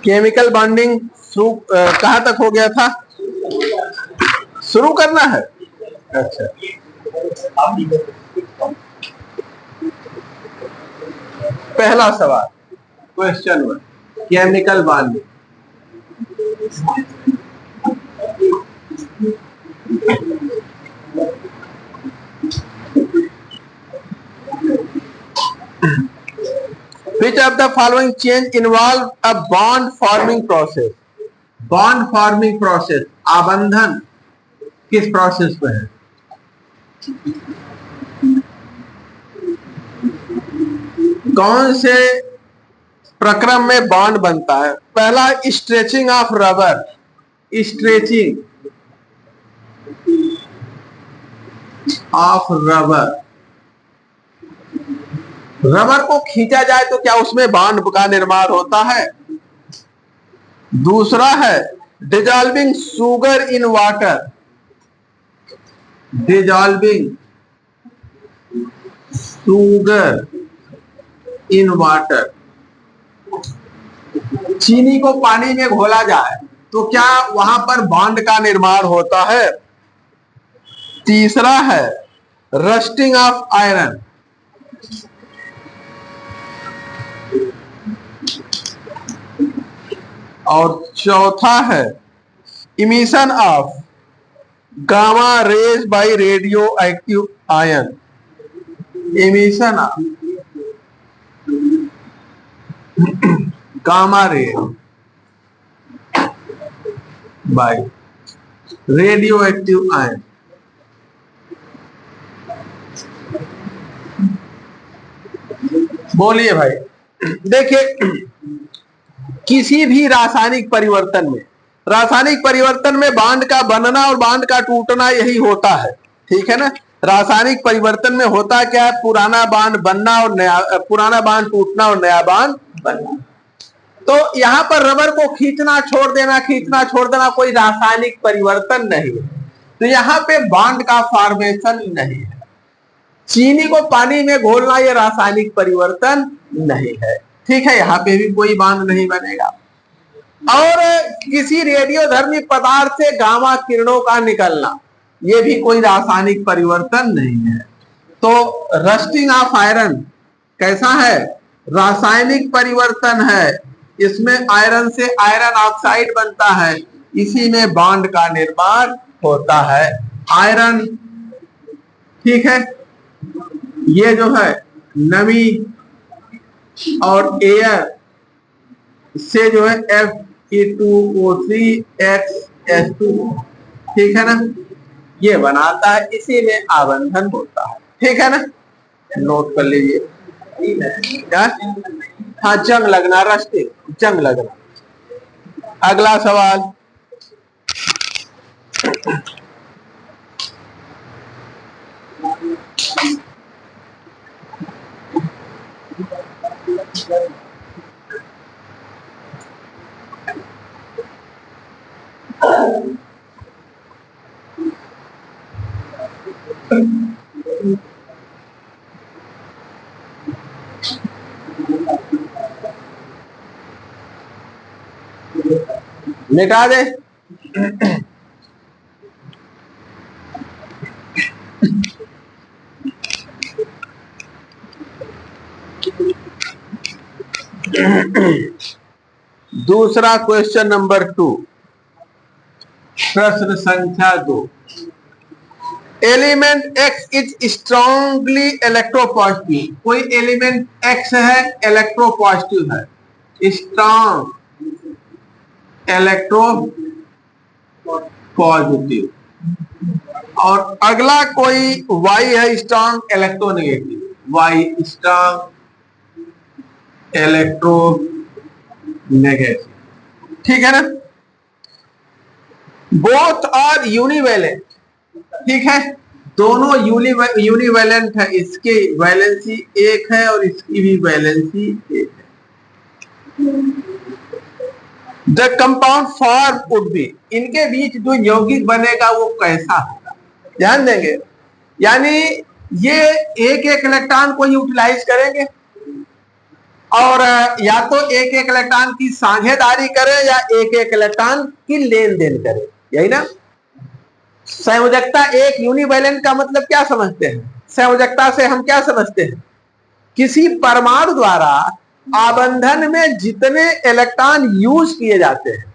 Chemical bonding शुरू कहां तक हो गया था? शुरू करना है। अच्छा, पहला सवाल, question 1, chemical bonding. Which of the following change involve a bond forming process? Bond forming process, आबंधन किस प्रोसेस में है? कौन से प्रक्रम में बॉन्ड बनता है? पहला, stretching of rubber, stretching of rubber, rubber को खींचा जाए तो क्या उसमें बॉन्ड का निर्माण होता है? दूसरा है dissolving sugar in water, dissolving sugar in water, चीनी को पानी में घोला जाए तो क्या वहां पर बॉन्ड का निर्माण होता है? तीसरा है रस्टिंग ऑफ आयरन, और चौथा है emission of gamma rays by radioactive ion, emission of gamma rays by radioactive ion. बोलिए भाई। देखिए, किसी भी रासायनिक परिवर्तन में बॉन्ड का बनना और बॉन्ड का टूटना यही होता है, ठीक है ना। रासायनिक परिवर्तन में होता क्या है? पुराना बॉन्ड बनना और पुराना बॉन्ड टूटना और नया बॉन्ड बनना। तो यहां पर रबर को खींचना छोड़ देना कोई रासायनिक परिवर्तन नहीं है, तो यहां पे बॉन्ड का फॉर्मेशन नहीं है। चीनी को पानी में घोलना यह रासायनिक परिवर्तन नहीं है, ठीक है, यहां पे भी कोई बॉन्ड नहीं बनेगा। और किसी रेडियोधर्मी पदार्थ से गामा किरणों का निकलना, यह भी कोई रासायनिक परिवर्तन नहीं है। तो रस्टिंग ऑफ आयरन कैसा है? रासायनिक परिवर्तन है, इसमें आयरन से आयरन ऑक्साइड बनता है, इसी में बॉन्ड का निर्माण होता है। आयरन, ठीक है, ये जो है नमी और एयर से जो है Fe2O3X2, ठीक है ना, ये बनाता है, इसी में आबंधन होता है, ठीक है ना, नोट कर लीजिए। क्या? हाँ, जंग लगना, रस्टिंग, जंग लगना। अगला सवाल, मिटा दे। दूसरा क्वेश्चन नंबर 2, प्रश्न संख्या 2। Element x is strongly electropositive, कोई एलिमेंट एक्स है, इलेक्ट्रोपॉजिटिव है, स्ट्रांग इलेक्ट्रो पॉजिटिव, और अगला कोई y है, strong electronegative, y strong electronegative, ठीक है ना। बोथ आर यूनिवैलेंट, ठीक है, दोनों यूनिवैलेंट है, इसकी वैलेंसी 1 है और इसकी भी वैलेंसी 1 है। The compound form would be, इनके बीच जो यौगिक बनेगा वो कैसा होगा? ध्यान देंगे, यानी ये एक एक इलेक्ट्रॉन को यूटिलाइज करेंगे और या तो एक एक इलेक्ट्रॉन की साझेदारी करे या एक एक इलेक्ट्रॉन की लेन देन करे, यही ना। संयोजकता एक यूनिवैलेंट का मतलब क्या समझते हैं? संयोजकता से हम क्या समझते हैं? किसी परमाणु द्वारा आबंधन में जितने इलेक्ट्रॉन यूज किए जाते हैं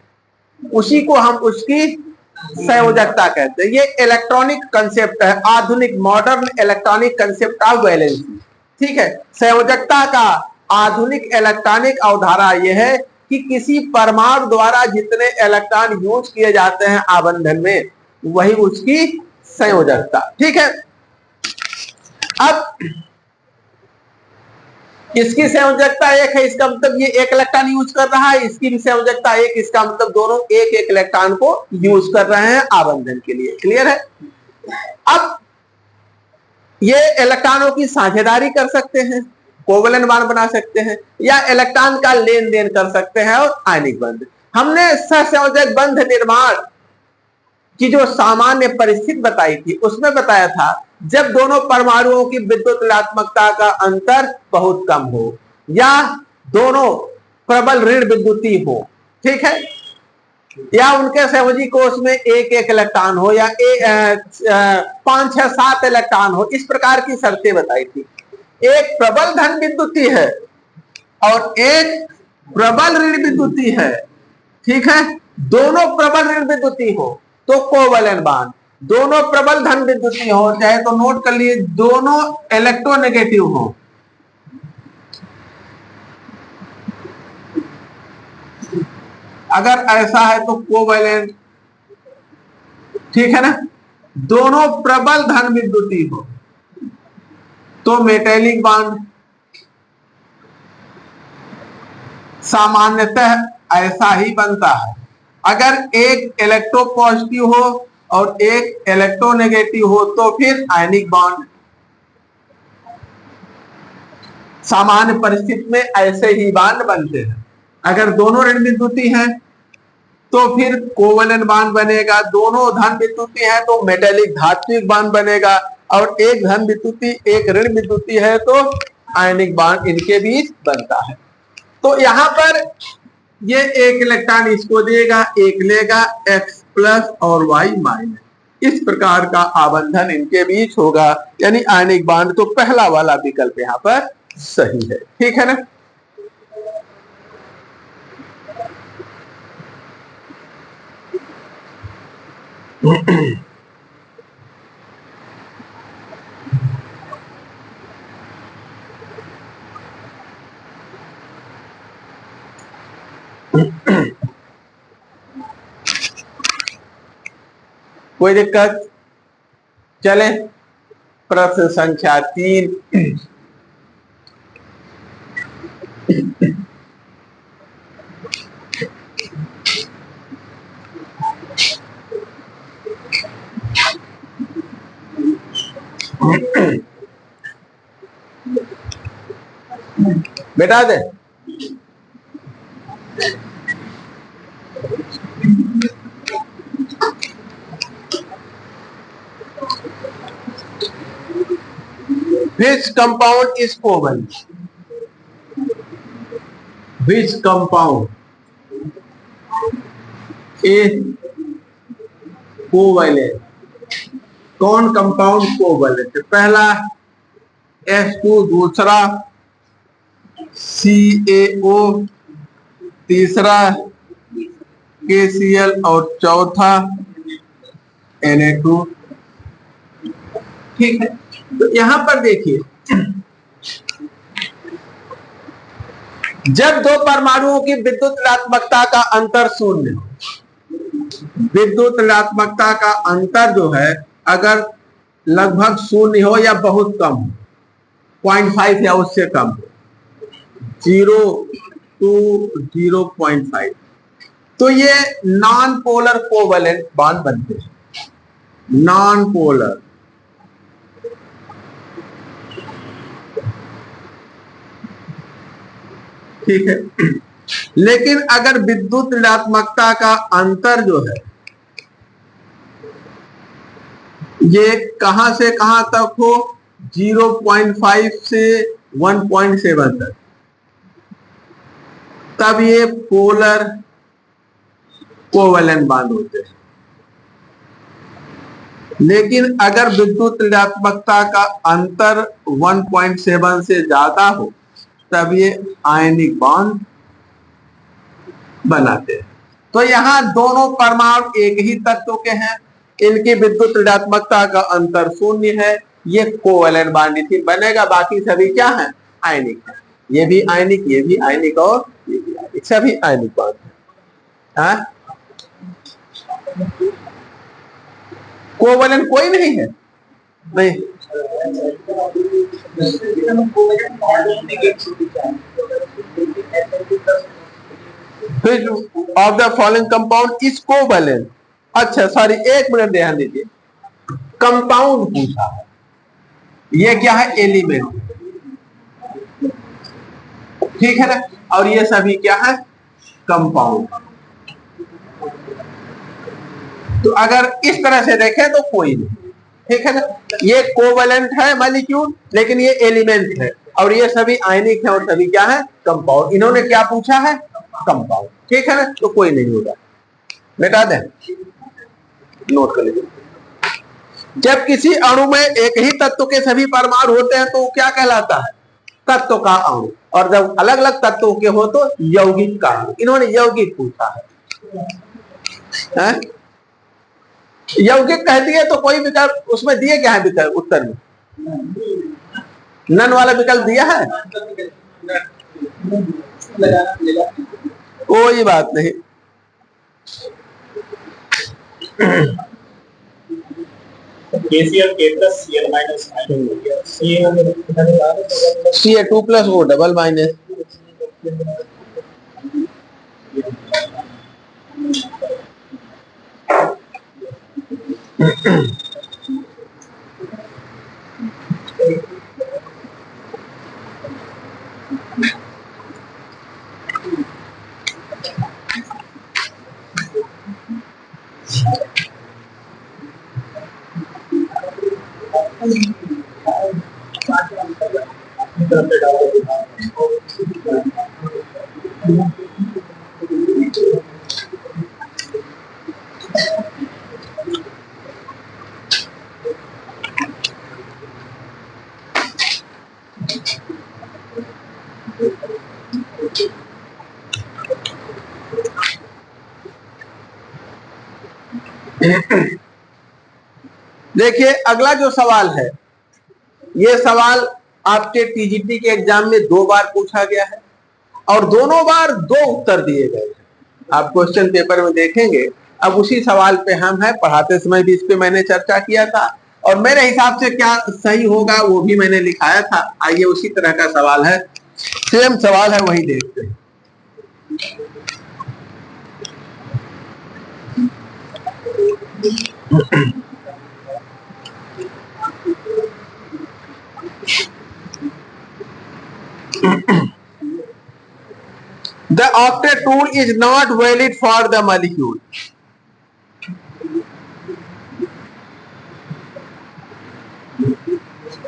उसी को हम उसकी संयोजकता कहते हैं। ये इलेक्ट्रॉनिक कंसेप्ट है, आधुनिक modern electronic concept of valency. ठीक है, संयोजकता का आधुनिक इलेक्ट्रॉनिक अवधारणा यह है कि किसी परमाणु द्वारा जितने इलेक्ट्रॉन यूज किए जाते हैं आबंधन में वही उसकी संयोजकता। ठीक है, अब इसकी संयोजकता एक है, इसका मतलब ये एक इलेक्ट्रॉन यूज कर रहा है, इसकी भी संयोजकता एक, इसका मतलब दोनों एक एक इलेक्ट्रॉन को यूज कर रहे हैं आबंधन के लिए। क्लियर है? अब ये इलेक्ट्रॉनों की साझेदारी कर सकते हैं, कोवलेंट बॉन्ड बना सकते हैं, या इलेक्ट्रॉन का लेन देन कर सकते हैं और आयनिक बंध। हमने सहसंयोजक बंध निर्माण की जो सामान्य परिस्थिति बताई थी उसमें बताया था जब दोनों परमाणुओं की विद्युत ऋणात्मकता का अंतर बहुत कम हो या दोनों प्रबल ऋण विद्युती हो, ठीक है, या उनके संयोजी कोष में एक एक इलेक्ट्रॉन हो या 5, 6, 7 इलेक्ट्रॉन हो, इस प्रकार की शर्तें बताई थी। एक प्रबल धन विद्युती है और एक प्रबल ऋण विद्युती है, ठीक है, दोनों प्रबल ऋण विद्युती हो तो कोवलेंट बॉन्ड, दोनों प्रबल धन विद्युती हो चाहे तो नोट कर लिए दोनों इलेक्ट्रोनेगेटिव हो, अगर ऐसा है तो कोवलेंट, ठीक है ना, दोनों प्रबल धन विद्युती हो तो मेटेलिक बॉन्ड। सामान्यतः ऐसा ही बनता है। अगर एक इलेक्ट्रोपॉजिटिव हो और एक इलेक्ट्रोनेगेटिव हो तो फिर आयनिक बॉन्ड। सामान्य परिस्थिति में ऐसे ही बॉन्ड बनते हैं। अगर दोनों ऋण विद्युती हैं तो फिर कोवलेंट बॉन्ड बनेगा, दोनों धन विद्युती है तो मेटेलिक धात्विक बॉन्ड बनेगा, और एक धन विद्युती एक ऋण विद्युती है तो आयनिक बॉन्ड इनके बीच बनता है। तो यहां पर ये एक इलेक्ट्रॉन इसको देगा, एक लेगा, एक्स प्लस और वाई माइनस, इस प्रकार का आबंधन इनके बीच होगा, यानी आयनिक बॉन्ड। तो पहला वाला विकल्प यहां पर सही है। ठीक है ना? कोई दिक्कत? चले प्रश्न संख्या 3। बेटा दे Which compound is covalent? Which compound is covalent? कौन कंपाउंड कोवलेंट? पहला H2, दूसरा CaO, तीसरा KCl और चौथा Na2। ठीक है, तो यहां पर देखिए, जब दो परमाणुओं की विद्युत ऋणात्मकता का अंतर शून्य हो, विद्युत ऋणात्मकता का अंतर जो है अगर लगभग शून्य हो या बहुत कम हो, 0.5 या उससे कम हो, 0 to 0.5, तो ये नॉन पोलर कोवलेंट बॉन्ड बनते हैं। नॉन पोलर, ठीक है, लेकिन अगर विद्युत ऋणात्मकता का अंतर जो है ये कहां से कहां तक हो, 0.5 से 1.7 तक, तब ये पोलर कोवैलेंट बांड होते हैं। लेकिन अगर विद्युत ऋणात्मकता का अंतर 1.7 से ज्यादा हो तब ये आयनिक बॉन्ड बनाते हैं। तो यहां दोनों परमाणु एक ही तत्व के हैं, इनकी विद्युत ऋणात्मकता का अंतर 0 है, ये कोवैलेंट बॉन्ड इथिन बनेगा। बाकी सभी क्या है, आयनिक है। ये भी आयनिक, ये भी आयनिक और ये भी आयनिक, सभी आयनिक बॉन्ड है। कोवैलेंट कोई नहीं है, नहीं। Which of the following compound is covalent? अच्छा सॉरी, एक मिनट ध्यान दीजिए, कंपाउंड पूछा है, ये क्या है, एलिमेंट, ठीक है ना, और ये सभी क्या है, कंपाउंड। तो अगर इस तरह से देखें तो कोई नहीं, ठीक है ना, ये कोवैलेंट है मॉलिक्यूल, लेकिन ये एलिमेंट है, और ये सभी आयनिक है और सभी क्या है, कंपाउंड। इन्होंने क्या पूछा है, कंपाउंड, ठीक है ना, तो कोई नहीं होगा, बेटा दें, नोट कर लीजिए। जब किसी अणु में एक ही तत्व के सभी परमाणु होते हैं तो क्या कहलाता है, तत्व का अणु, और जब अलग अलग तत्वों के हो तो यौगिक का अणु। इन्होंने यौगिक पूछा है? यौगिक कह दिए तो कोई विकल्प उसमें दिए क्या है, विकल्प उत्तर में नन वाला विकल्प दिया है, कोई बात नहीं। Ca2 plus O double minus, देखिए अगला जो सवाल है, ये सवाल आपके टीजीटी के एग्जाम में 2 बार पूछा गया है और दोनों बार 2 उत्तर दिए गए हैं। आप क्वेश्चन पेपर में देखेंगे। अब उसी सवाल पे हम हैं, पढ़ाते समय भी इस पे मैंने चर्चा किया था और मेरे हिसाब से क्या सही होगा वो भी मैंने लिखाया था। आइए उसी तरह का सवाल है, सेम सवाल है, वही देखते हैं। The octet rule is not valid for the molecule.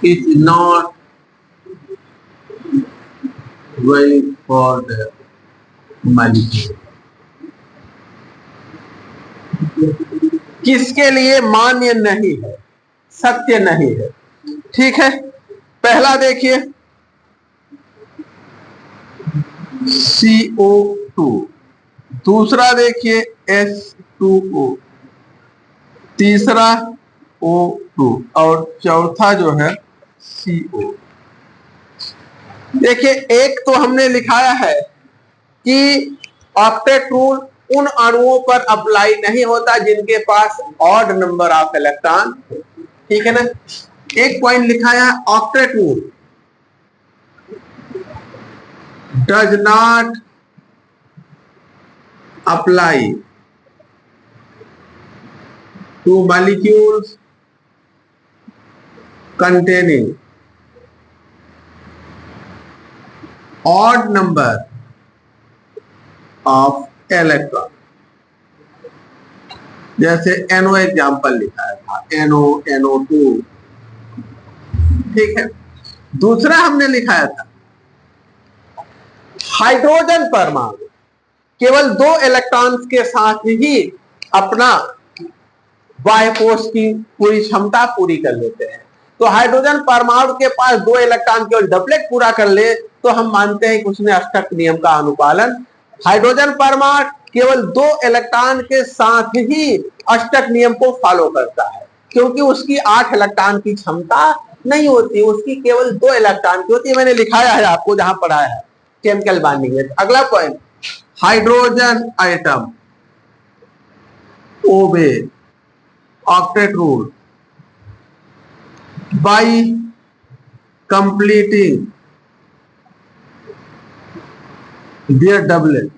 Is not valid for the molecule. किसके लिए मान्य नहीं है, सत्य नहीं है, ठीक है। पहला देखिए CO2, दूसरा देखिए H2O, तीसरा O2 और चौथा जो है CO। देखिए एक तो हमने लिखाया है कि ऑक्टेट रूल उन अणुओं पर अप्लाई नहीं होता जिनके पास ऑड नंबर ऑफ इलेक्ट्रॉन, ठीक है ना। एक पॉइंट लिखाया है octet rule does not apply to molecules containing odd number of electron. जैसे NO एग्जाम्पल लिखाया था, NO, NO2, ठीक है। दूसरा हमने लिखाया था हाइड्रोजन परमाणु केवल 2 इलेक्ट्रॉन्स के साथ ही अपना बाह्य कोश की पूरी क्षमता पूरी कर लेते हैं। तो हाइड्रोजन परमाणु के पास 2 इलेक्ट्रॉन केवल डबलेट पूरा कर ले तो हम मानते हैं कि उसने अष्टक नियम का अनुपालन। हाइड्रोजन परमाणु केवल 2 इलेक्ट्रॉन के साथ ही अष्टक नियम को फॉलो करता है, क्योंकि उसकी 8 इलेक्ट्रॉन की क्षमता नहीं होती, उसकी केवल 2 इलेक्ट्रॉन की होती है। मैंने लिखाया है आपको जहां पढ़ाया है केमिकल बॉन्डिंग में। अगला point, hydrogen atom obey octet rule by completing their doublet.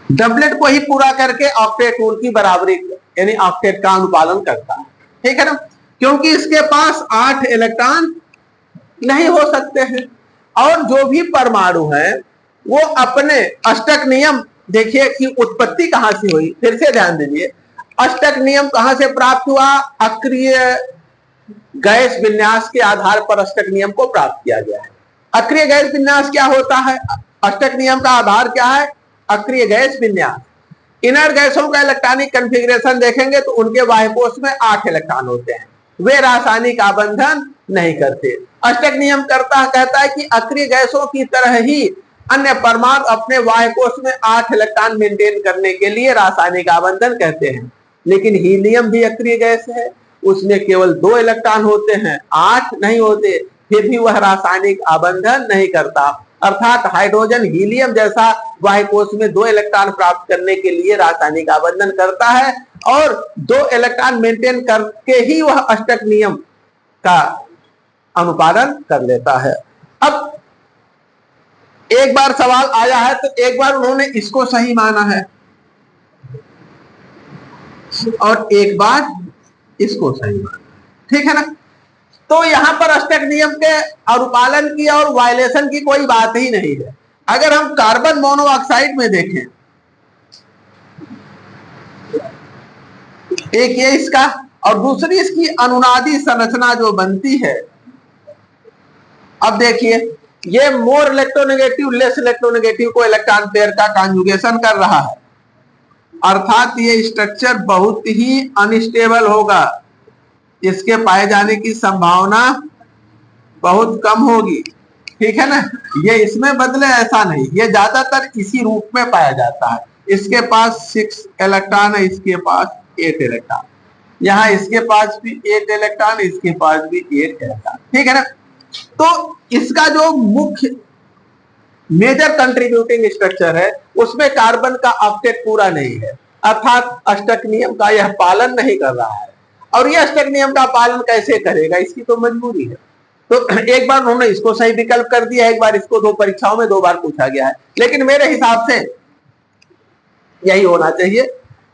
Doublet को ही पूरा करके ऑक्टेट रूल की बराबरी यानी ऑक्टेट का अनुपालन करता है, ठीक है ना, क्योंकि इसके पास 8 इलेक्ट्रॉन नहीं हो सकते हैं। और जो भी परमाणु है वो अपने अष्टक नियम, देखिए कि उत्पत्ति कहां से हुई, फिर से ध्यान दीजिए, अष्टक नियम कहां से प्राप्त हुआ, अक्रिय गैस विन्यास के आधार पर अष्टक नियम को प्राप्त किया गया है। अक्रिय गैस विन्यास क्या होता है, अष्टक नियम का आधार क्या है, अक्रिय गैस विन्यास। इनर्ट गैसों का इलेक्ट्रॉनिक कॉन्फ़िगरेशन देखेंगे तो उनके बाह्य कोश में 8 इलेक्ट्रॉन होते हैं, वे रासायनिक आबंधन नहीं करते। अष्टक नियम कहता है कि अक्रिय गैसों की तरह ही अन्य परमाणु अपने बाह्य कोश में 8 इलेक्ट्रॉन मेंटेन करने के लिए रासायनिक आबंधन कहते हैं। लेकिन हीलियम भी अक्रिय गैस है, उसमें केवल 2 इलेक्ट्रॉन होते हैं, 8 नहीं होते, फिर भी वह रासायनिक आबंधन नहीं करता। अर्थात हाइड्रोजन हीलियम जैसा बाह्य कोश में 2 इलेक्ट्रॉन प्राप्त करने के लिए रासायनिक आबंधन करता है और 2 इलेक्ट्रॉन मेंटेन करके ही वह अष्टक नियम का अनुपालन कर लेता है। अब एक बार सवाल आया है तो एक बार उन्होंने इसको सही माना है और एक बार इसको सही माना, ठीक है ना। तो यहां पर अष्टक नियम के अनुपालन की और वायलेशन की कोई बात ही नहीं है। अगर हम कार्बन मोनोऑक्साइड में देखें, एक ये इसका और दूसरी इसकी अनुनादी संरचना जो बनती है। अब देखिए, ये मोर इलेक्ट्रोनेगेटिव लेस इलेक्ट्रोनेगेटिव को इलेक्ट्रॉन पेयर का कॉन्जुगेशन कर रहा है, अर्थात ये स्ट्रक्चर बहुत ही अनस्टेबल होगा, इसके पाए जाने की संभावना बहुत कम होगी, ठीक है ना। ये इसमें बदले ऐसा नहीं, ये ज्यादातर इसी रूप में पाया जाता है। इसके पास 6 इलेक्ट्रॉन है, इसके पास 8 इलेक्ट्रॉन, यहाँ इसके पास भी 8 इलेक्ट्रॉन, इसके पास भी 8 इलेक्ट्रॉन, ठीक है ना। तो इसका जो मुख्य मेजर कंट्रीब्यूटिंग स्ट्रक्चर है उसमें कार्बन का ऑक्टेट पूरा नहीं है, अर्थात अष्टक नियम का यह पालन नहीं कर रहा है। और यह अष्टक नियम का पालन कैसे करेगा, इसकी तो मजबूरी है। तो एक बार उन्होंने इसको सही विकल्प कर दिया, एक बार इसको, 2 परीक्षाओं में 2 बार पूछा गया है, लेकिन मेरे हिसाब से यही होना चाहिए।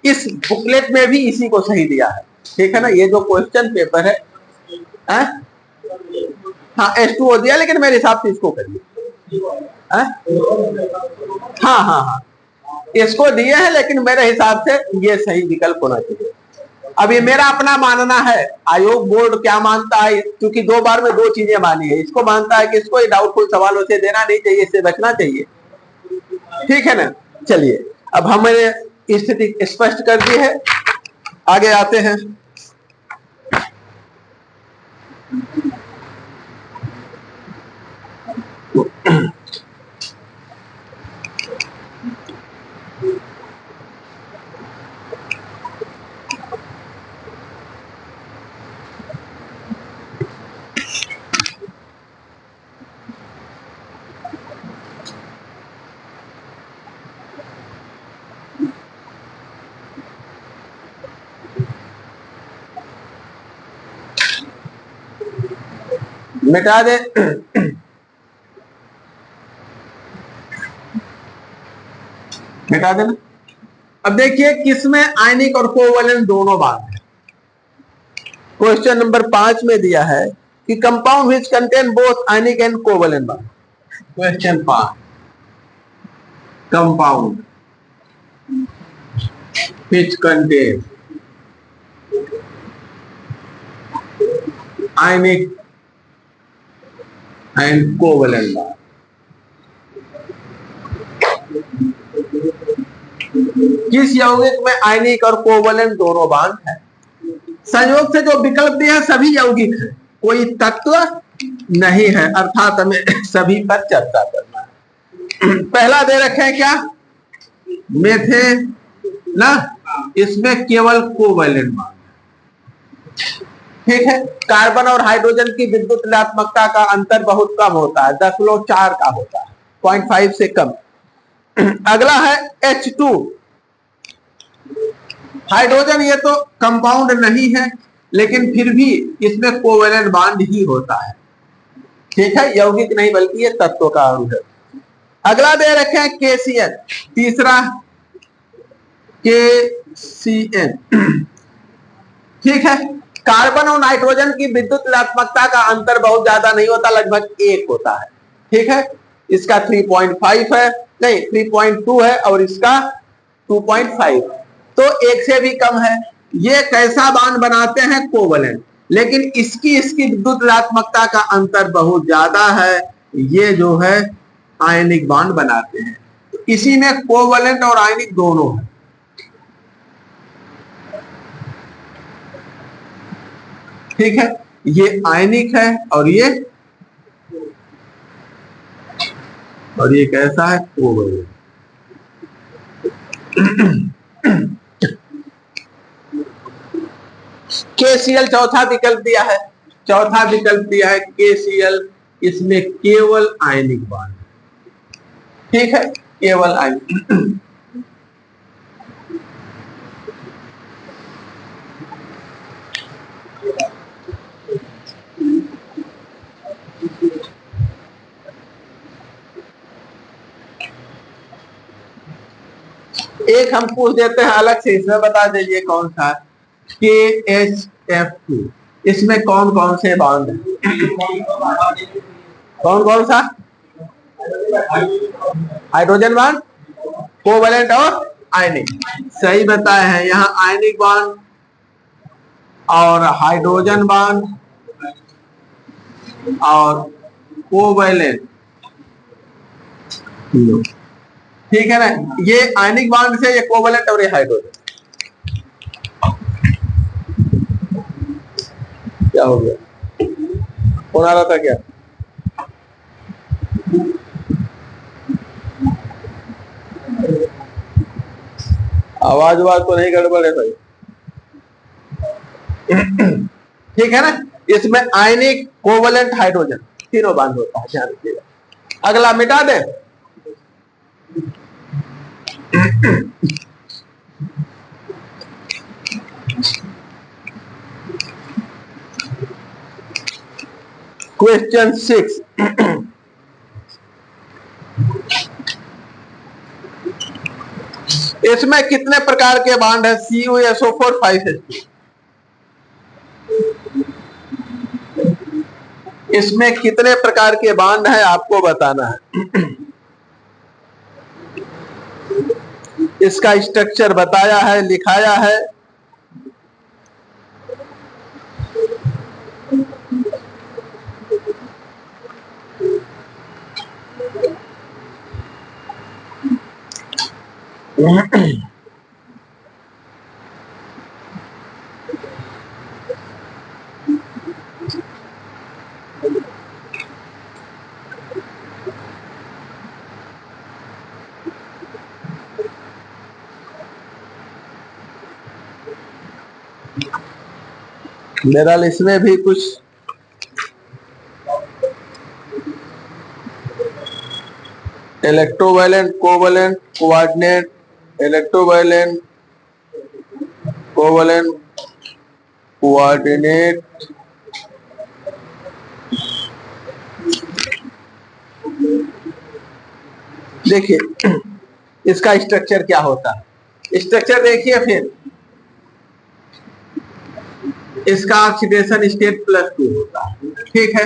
इस बुकलेट में भी इसी को सही दिया है, ठीक है ना। ये जो क्वेश्चन पेपर है, हाँ H2O दिया, लेकिन मेरे हिसाब से इसको करिए। हाँ हाँ हाँ, इसको दिए हैं, लेकिन मेरे हिसाब से ये सही विकल्प होना चाहिए। अब ये मेरा अपना मानना है, आयोग बोर्ड क्या मानता है, क्योंकि 2 बार में 2 चीजें मानी है। इसको मानता है कि इसको ये डाउटफुल सवालों से देना नहीं चाहिए, इससे बचना चाहिए, ठीक है ना। चलिए, अब हमने स्थिति स्पष्ट कर दी है, आगे आते हैं। मिटा दे, मिटा देना। अब देखिए किसमें आयनिक और कोवलेंट दोनों बात है। क्वेश्चन नंबर 5 में दिया है कि compound which contain both ionic and covalent bond. Question 5, compound which contains ionic and covalent bond. किस यौगिक में आयनिक और कोवलेंट दोनों बांड है? संयोग से जो विकल्प दिया सभी यौगिक है, कोई तत्व नहीं है, अर्थात हमें सभी पर चर्चा करना है। पहला दे रखे हैं क्या, मेथेन ना, इसमें केवल कोवलेंट बांड है, ठीक है। कार्बन और हाइड्रोजन की विद्युत ऋणात्मकता का अंतर बहुत कम होता है, 10.4 का होता है, 0.5 से कम। अगला है H2, हाइड्रोजन ये तो कंपाउंड नहीं है, लेकिन फिर भी इसमें कोवेलेंट बॉन्ड ही होता है, ठीक है, यौगिक नहीं बल्कि ये तत्व का अणु है। अगला दे रखे हैं KCN, तीसरा KCN, ठीक है। कार्बन और नाइट्रोजन की विद्युत ऋणात्मकता का अंतर बहुत ज्यादा नहीं होता, लगभग 1 होता है, ठीक है। इसका 3.5 है, नहीं 3.2 है और इसका 2.5, तो 1 से भी कम है। ये कैसा बांड बनाते हैं, कोवलेंट, लेकिन इसकी विद्युत ऋणात्मकता का अंतर बहुत ज्यादा है, ये जो है आयनिक बांड बनाते हैं। तो इसी में कोवलेंट और आयनिक दोनों है, ठीक है। ये आयनिक है और ये कैसा है, कोवलेंट। KCl चौथा विकल्प दिया है, KCl, इसमें केवल आयनिक बांड, ठीक है, केवल आयनिक। एक हम पूछ देते हैं अलग से, इसमें बता दीजिए कौन सा, KHF2, इसमें कौन कौन से बॉन्ड है, कौन कौन सा, हाइड्रोजन बॉन्ड, कोवलेंट और आयनिक, सही बताए हैं। यहाँ आयनिक बॉन्ड और हाइड्रोजन बॉन्ड और कोवलेंट, ठीक है ना, ये आयनिक बॉन्ड से, ये कोवलेंट और ये हाइड्रोजन। क्या हो गया, कौन आ रहा था क्या, आवाज तो नहीं गड़बड़ है भाई, ठीक है ना। इसमें आयनिक, कोवलेंट, हाइड्रोजन तीनों बॉन्ड होता है, ध्यान रखिएगा। अगला मिटा दे, क्वेश्चन 6, इसमें कितने प्रकार के बॉन्ड है, CuSO4 5H2, इसमें कितने प्रकार के बॉन्ड है आपको बताना है। इसका स्ट्रक्चर बताया है, लिखाया है, मेरा इसमें भी कुछ इलेक्ट्रोवायलेंट, कोवलेंट, कोऑर्डिनेट, इलेक्ट्रोवायलेंट, कोवलेंट, कोऑर्डिनेट, देखिए इसका स्ट्रक्चर क्या होता है, स्ट्रक्चर देखिए, फिर इसका ऑक्सीडेशन स्टेट +2 होता है, ठीक है।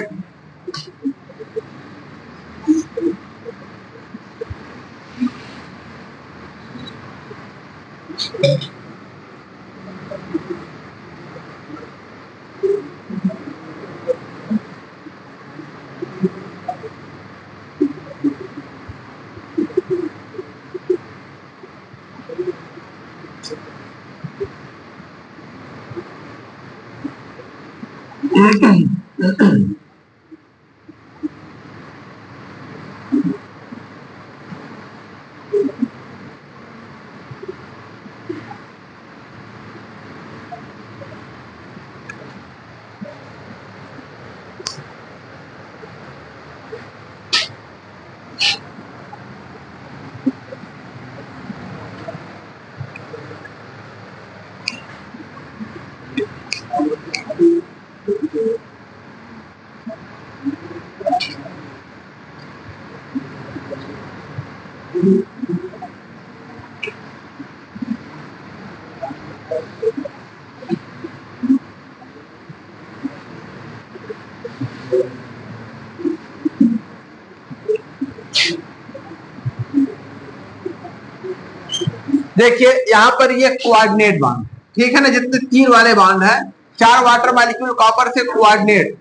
देखिए यहां पर ये कोऑर्डिनेट बांड, ठीक है ना, जितने तीर वाले बांड है, 4 वाटर मॉलिक्यूल कॉपर से कोऑर्डिनेट,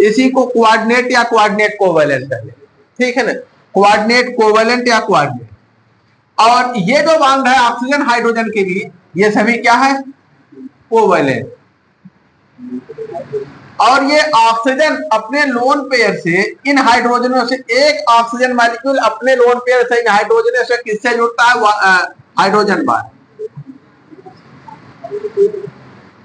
इसी को कोऑर्डिनेट या कोऑर्डिनेट कोवेलेंट कहते हैं, ठीक है ना, कोऑर्डिनेट कोवेलेंट या कोऑर्डिनेट। और ये जो बांड है ऑक्सीजन हाइड्रोजन के बीच, ये सभी क्या है, कोवेलेंट। और ये ऑक्सीजन अपने लोन पेयर से इन हाइड्रोजनों से, एक ऑक्सीजन मॉलिक्यूल अपने लोन पेयर से इन हाइड्रोजनों से किससे जुड़ता है, हाइड्रोजन बांड।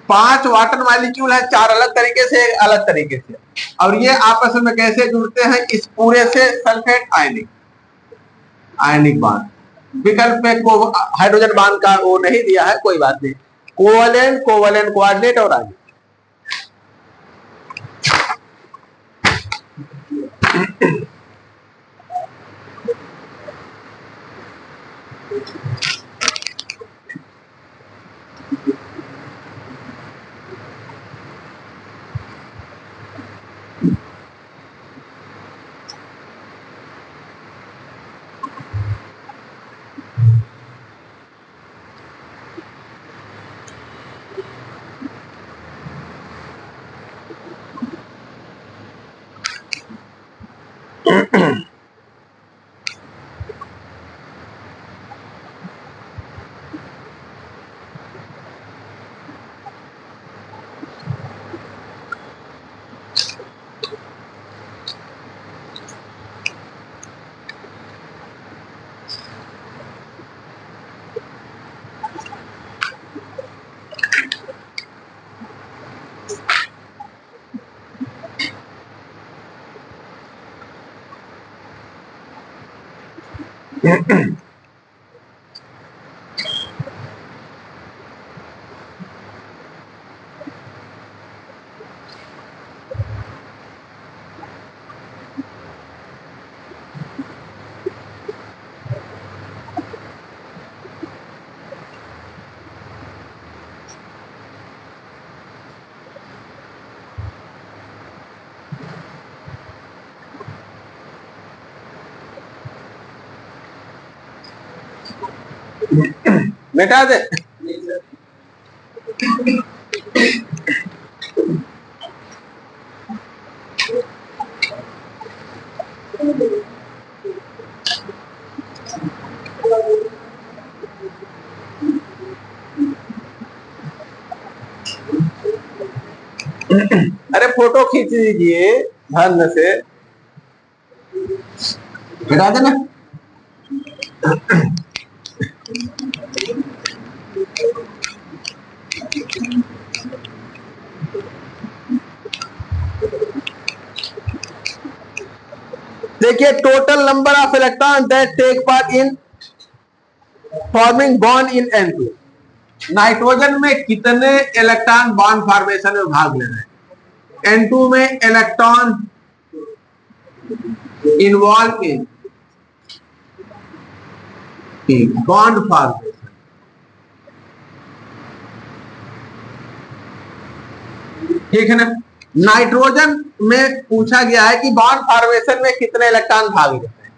5 वाटर मॉलिक्यूल है, 4 अलग तरीके से, एक अलग तरीके से, और ये आपस में कैसे जुड़ते हैं, इस पूरे से सल्फेट आयनिक बांड। विकल्प में को हाइड्रोजन बांड का वो नहीं दिया है, कोई बात नहीं। कोवेलेंट, कोऑर्डिनेट और आयनिक। मिटा दे। अरे फोटो खींच लीजिए ध्यान से, मिटा देना। देखिए total number of electron that take part in forming bond in N2। Nitrogen में कितने इलेक्ट्रॉन बॉन्ड फॉर्मेशन में भाग ले रहे हैं, N2 में electron involve in bond formation. ठीक है ना, नाइट्रोजन में पूछा गया है कि बॉन्ड फॉर्मेशन में कितने इलेक्ट्रॉन भाग लेते हैं।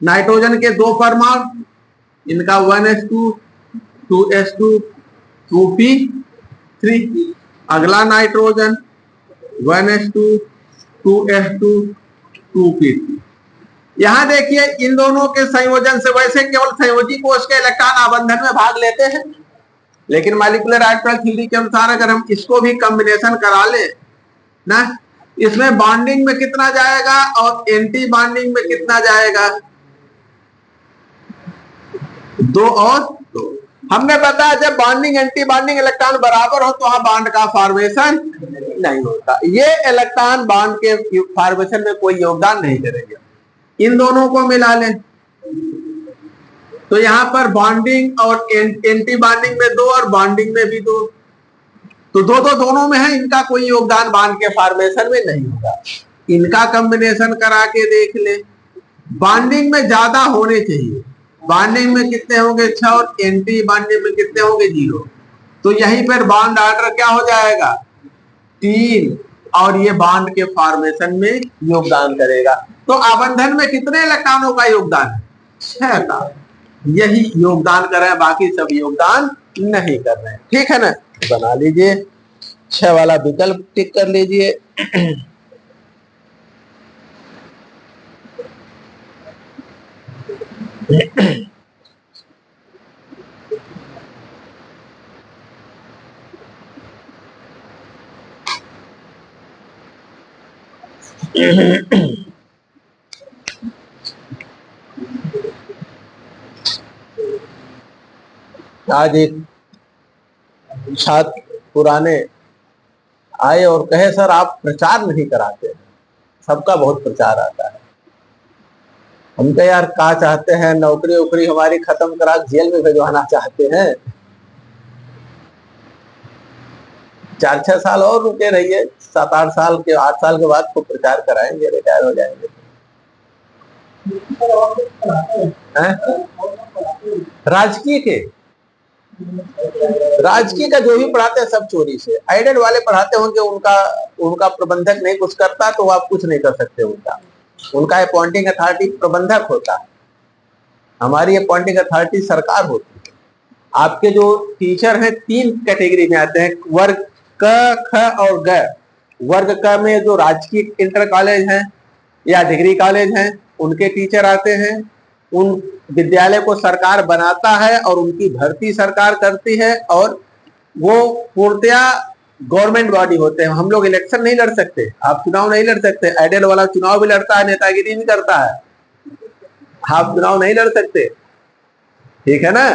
नाइट्रोजन के 2 परमाणु, इनका 1s2 2s2 2p3। अगला नाइट्रोजन 1s2 2s2 2p3। यहां देखिए इन दोनों के संयोजन से, वैसे केवल संयोजी कोष के इलेक्ट्रॉन आबंधन में भाग लेते हैं, लेकिन मॉलिक्यूलर इलेक्ट्रॉन थ्योरी के अनुसार अगर हम इसको भी कॉम्बिनेशन करा ले ना, इसमें बॉन्डिंग में कितना जाएगा और एंटी बॉन्डिंग में कितना जाएगा, 2 और 2। हमने बताया जब बॉन्डिंग एंटी बॉन्डिंग इलेक्ट्रॉन बराबर हो तो वहां बॉन्ड का फॉर्मेशन नहीं होता। ये इलेक्ट्रॉन बॉन्ड के फॉर्मेशन में कोई योगदान नहीं करेंगे। इन दोनों को मिला लें तो यहां पर बॉन्डिंग और एंटी बॉन्डिंग में 2 और बॉन्डिंग में भी 2, तो दोनों में है, इनका कोई योगदान बॉन्ड के फॉर्मेशन में नहीं होगा। इनका कॉम्बिनेशन करा के देख ले, बॉन्डिंग में ज्यादा होने चाहिए, बॉन्डिंग में कितने होंगे 6 और एंटी बॉन्डिंग में कितने होंगे 0, तो यहीं पर बॉन्ड ऑर्डर क्या हो जाएगा 3, और ये बॉन्ड के फॉर्मेशन में योगदान करेगा। तो आबंधन में कितने इलेक्ट्रॉनों का योगदान है 6 का, यही योगदान कर रहे हैं, बाकी सब योगदान नहीं कर रहे हैं। ठीक है ना, बना लीजिए 6 वाला विकल्प टिक कर लीजिए। आज एक छात्र पुराने आए और कहे सर आप प्रचार नहीं कराते, सबका बहुत प्रचार आता है। हम तो यार क्या चाहते हैं, नौकरी वोकरी हमारी खत्म करा जेल में भिजवाना चाहते हैं, 4-6 साल और रुके रहिए, 7-8 साल के 8 साल के बाद तो प्रचार कराएंगे, रिटायर हो जाएंगे। राजकीय का जो भी पढ़ाते हैं सब चोरी से, एडेड वाले पढ़ाते होंगे, उनका प्रबंधक नहीं कुछ करता तो आप कुछ नहीं कर सकते। उनका अपॉइंटिंग अथॉरिटी प्रबंधक होता है, हमारी अपॉइंटिंग अथॉरिटी सरकार होती है। आपके जो टीचर हैं 3 कैटेगरी में आते हैं, वर्ग क, ख और ग। वर्ग क में जो राजकीय इंटर कॉलेज हैं या डिग्री कॉलेज हैं उनके टीचर आते हैं। उन विद्यालय को सरकार बनाता है और उनकी भर्ती सरकार करती है, और वो पूर्णतया गवर्नमेंट बॉडी होते हैं। हम लोग इलेक्शन नहीं लड़ सकते, आप चुनाव नहीं लड़ सकते। एडेड वाला चुनाव भी लड़ता है, नेतागिरी भी करता है, आप चुनाव नहीं लड़ सकते। ठीक है ना,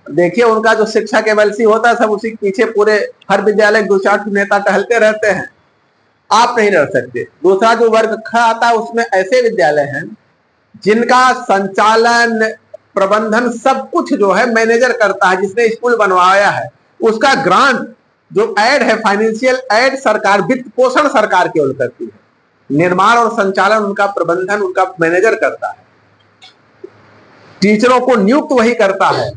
देखिए उनका जो शिक्षक एमएलसी होता है सब उसी के पीछे, पूरे हर विद्यालय 2-4 नेता टहलते रहते हैं, आप नहीं लड़ सकते। दूसरा जो वर्ग ख आता है उसमें ऐसे विद्यालय हैं जिनका संचालन प्रबंधन सब कुछ जो है मैनेजर करता है, जिसने स्कूल बनवाया है उसका ग्रांट जो ऐड है, फाइनेंशियल ऐड सरकार, वित्त पोषण सरकार केवल करती है, निर्माण और संचालन उनका प्रबंधन उनका मैनेजर करता है। टीचरों को नियुक्त वही करता है,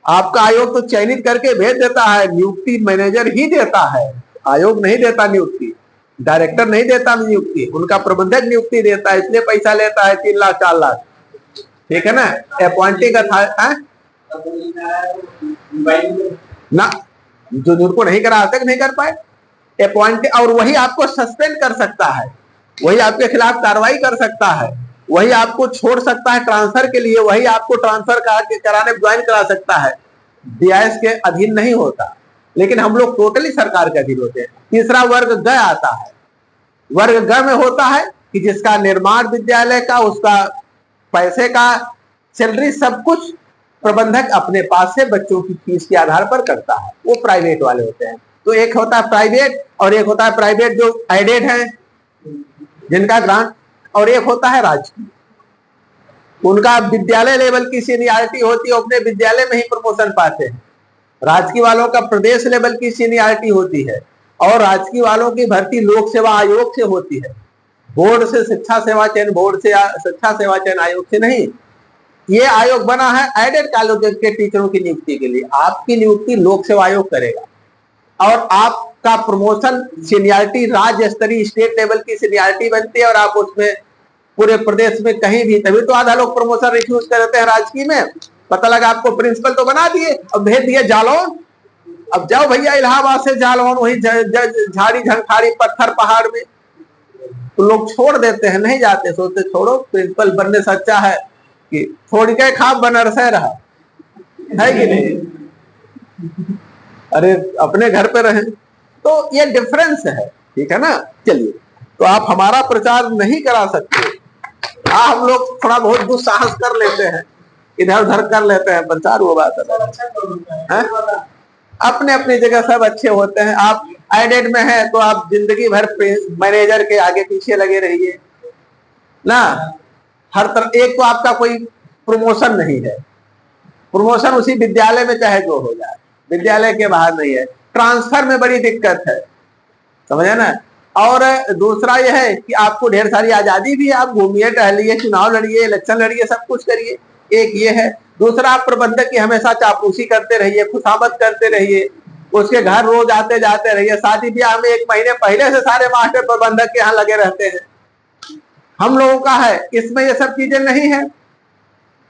आपका आयोग तो चयनित करके भेज देता है, नियुक्ति मैनेजर ही देता है, आयोग नहीं देता नियुक्ति, डायरेक्टर नहीं देता नियुक्ति, उनका प्रबंधक नियुक्ति देता है, इसलिए पैसा लेता है 3 लाख 4 लाख। ठीक है ना, अपॉइंटिंग ना, जो जिनको नहीं करा तक नहीं कर पाए अपॉइंट, और वही आपको सस्पेंड कर सकता है, वही आपके खिलाफ कार्रवाई कर सकता है, वही आपको छोड़ सकता है ट्रांसफर के लिए, वही आपको ट्रांसफर कराने ज्वाइन करा सकता है, डीआईएस के अधीन नहीं होता। लेकिन हम लोग टोटली सरकार के अधीन होते हैं। तीसरा वर्ग ग आता है, वर्ग ग में होता है कि जिसका निर्माण विद्यालय का, उसका पैसे का, सैलरी सब कुछ प्रबंधक अपने पास से बच्चों की फीस के आधार पर करता है, वो प्राइवेट वाले होते हैं। तो एक होता है प्राइवेट और एक होता है प्राइवेट जो एडेड है जिनका ग्रांट, और एक होता है राजकीय, उनका विद्यालय लेवल की सीनियरिटी होती है, अपने विद्यालय में ही प्रमोशन पाते हैं। राजकीय वालों का प्रदेश लेवल की सीनियरिटी होती है, और राजकीय वालों की भर्ती लोक सेवा आयोग से होती है, बोर्ड से, शिक्षा सेवा चयन बोर्ड से या शिक्षा सेवा चयन आयोग से नहीं। ये आयोग बना है एडेड कॉलेज के टीचरों की नियुक्ति के लिए। आपकी नियुक्ति लोक सेवा आयोग करेगा, और आपका प्रमोशन सीनियरिटी राज्य स्तरीय स्टेट लेवल की सीनियरिटी बनती है, और आप उसमें पूरे प्रदेश में कहीं भी, तभी तो आधा लोग प्रमोशन रिफ्यूज करते हैं राजकीय में। पता लगा आपको प्रिंसिपल तो बना दिए, अब भेज दिए जालौन, अब जाओ भैया इलाहाबाद से जालौन, वही झाड़ी झंखाड़ी पत्थर पहाड़ में, तो लोग छोड़ देते हैं, नहीं जाते, सोचते छोड़ो प्रिंसिपल बनने से अच्छा है कि छोड़ के खा बनरसे रहा, है कि नहीं। अरे अपने घर पे रहे। तो ये डिफरेंस है, ठीक है ना। चलिए, तो आप हमारा प्रचार नहीं करा सकते। हम लोग थोड़ा बहुत दुस्साहस कर लेते हैं, इधर उधर कर लेते हैं प्रचार, वो बात है। अपने अपनी जगह सब अच्छे होते हैं। आप एडेड में हैं तो आप जिंदगी भर मैनेजर के आगे पीछे लगे रहिए ना। हर तरह, एक तो आपका कोई प्रमोशन नहीं है, प्रमोशन उसी विद्यालय में चाहे जो हो जाए, विद्यालय के बाहर नहीं है। ट्रांसफर में बड़ी दिक्कत है, समझे ना। और दूसरा यह है कि आपको ढेर सारी आजादी भी है, आप घूमिए टहलिए, चुनाव लड़िए, इलेक्शन लड़िए, सब कुछ करिए, एक ये है। दूसरा, आप प्रबंधक की हमेशा चापलूसी करते रहिए, खुशामद करते रहिए, उसके घर रोज आते जाते रहिए। शादी ब्याह में 1 महीने पहले से सारे मास्टर प्रबंधक के यहाँ लगे रहते हैं। हम लोगों का है, इसमें ये सब चीजें नहीं है।